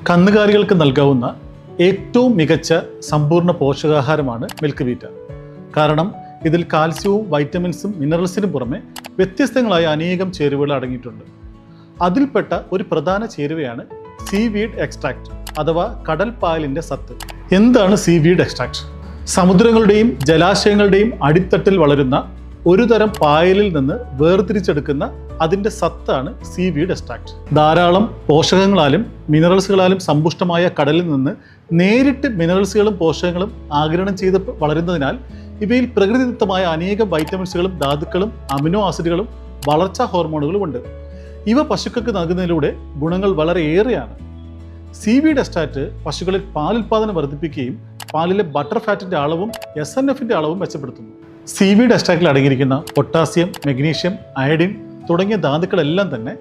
കന്നുകാലികൾക്ക് നൽകാവുന്ന ഏറ്റവും മികച്ച സമ്പൂർണ്ണ പോഷകാഹാരമാണ് മിൽക്ക് വീറ്റ. കാരണം ഇതിൽ കാൽസ്യവും വൈറ്റമിൻസും മിനറൽസിനും പുറമെ വ്യത്യസ്തങ്ങളായ അനേകം ചേരുവകൾ അടങ്ങിയിട്ടുണ്ട്. അതിൽപ്പെട്ട ഒരു പ്രധാന ചേരുവയാണ് സീവീഡ് എക്സ്ട്രാക്ട് അഥവാ കടൽ പായലിൻ്റെ സത്ത്. എന്താണ് സീവീഡ് എക്സ്ട്രാക്ട്? സമുദ്രങ്ങളുടെയും ജലാശയങ്ങളുടെയും അടിത്തട്ടിൽ വളരുന്ന ഒരു തരം പായലിൽ നിന്ന് വേർതിരിച്ചെടുക്കുന്ന അതിൻ്റെ സത്താണ് സീവീഡ് എക്സ്ട്രാക്ട്. ധാരാളം പോഷകങ്ങളാലും മിനറൽസുകളാലും സമ്പുഷ്ടമായ കടലിൽ നിന്ന് നേരിട്ട് മിനറൽസുകളും പോഷകങ്ങളും ആഗിരണം ചെയ്ത് വളരുന്നതിനാൽ ഇവയിൽ പ്രകൃതിദത്തമായ അനേകം വൈറ്റമിൻസുകളും ധാതുക്കളും അമിനോ ആസിഡുകളും വളർച്ചാ ഹോർമോണുകളും ഉണ്ട്. ഇവ പശുക്കൾക്ക് നൽകുന്നതിലൂടെ ഗുണങ്ങൾ വളരെയേറെയാണ്. സീവീഡ് എക്സ്ട്രാക്ട് പശുക്കളിൽ പാലുൽപാദനം വർദ്ധിപ്പിക്കുകയും പാലിലെ ബട്ടർ ഫാറ്റിൻ്റെ അളവും SNFൻ്റെ അളവും മെച്ചപ്പെടുത്തുന്നു. സീവീഡ് എക്സ്ട്രാക്റ്റിൽ അടങ്ങിയിരിക്കുന്ന പൊട്ടാസ്യം, മഗ്നീഷ്യം, അയഡിൻ തുടങ്ങിയ ധാതുക്കളെല്ലാം തന്നെ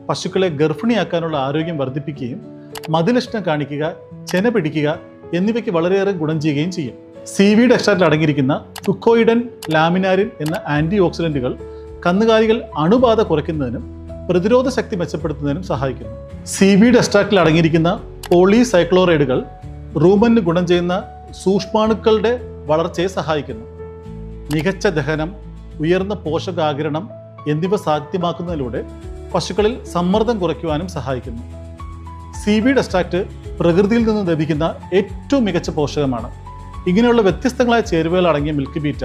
പശുക്കളെ ഗർഭിണിയാക്കാനുള്ള ആരോഗ്യം വർദ്ധിപ്പിക്കുകയും മതിലക്ഷണം കാണിക്കുക, ചെന പിടിക്കുക എന്നിവയ്ക്ക് വളരെയേറെ ഗുണം ചെയ്യുകയും ചെയ്യും. സീവീഡ് എക്സ്ട്രാക്റ്റിൽ അടങ്ങിയിരിക്കുന്ന ഫുക്കോയിഡൻ, ലാമിനാരിൻ എന്ന ആൻറ്റി ഓക്സിഡൻറ്റുകൾ കന്നുകാലികൾ അണുബാധ കുറയ്ക്കുന്നതിനും പ്രതിരോധ ശക്തി മെച്ചപ്പെടുത്തുന്നതിനും സഹായിക്കുന്നു. സീവീഡ് എക്സ്ട്രാക്റ്റിൽ അടങ്ങിയിരിക്കുന്ന പോളിസൈക്ലോറൈഡുകൾ റൂമന് ഗുണം ചെയ്യുന്ന സൂക്ഷ്മാണുക്കളുടെ വളർച്ചയെ സഹായിക്കുന്നു. മികച്ച ദഹനം, ഉയർന്ന പോഷകാഗിരണം എന്നിവ സാധ്യമാക്കുന്നതിലൂടെ പശുക്കളിൽ സമ്മർദ്ദം കുറയ്ക്കുവാനും സഹായിക്കുന്നു. സീവീഡ് എക്സ്ട്രാക്ട് പ്രകൃതിയിൽ നിന്ന് ലഭിക്കുന്ന ഏറ്റവും മികച്ച പോഷകമാണ്. ഇങ്ങനെയുള്ള വ്യത്യസ്തങ്ങളായ ചേരുവകൾ അടങ്ങിയ മിൽക്ക് വീറ്റ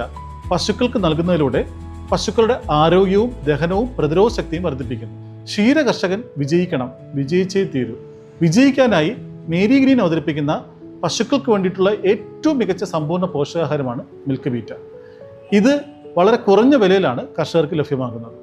പശുക്കൾക്ക് നൽകുന്നതിലൂടെ പശുക്കളുടെ ആരോഗ്യവും ദഹനവും പ്രതിരോധ ശക്തിയും വർദ്ധിപ്പിക്കുന്നു. ക്ഷീര കർഷകൻ വിജയിക്കണം, വിജയിച്ചേ തീരൂ. വിജയിക്കാനായി മേരി ഗ്രീൻ അവതരിപ്പിക്കുന്ന പശുക്കൾക്ക് വേണ്ടിയിട്ടുള്ള ഏറ്റവും മികച്ച സമ്പൂർണ്ണ പോഷകാഹാരമാണ് മിൽക്ക് വീറ്റ. ഇത് വളരെ കുറഞ്ഞ വിലയിലാണ് കർഷകർക്ക് ലഭ്യമാകുന്നത്.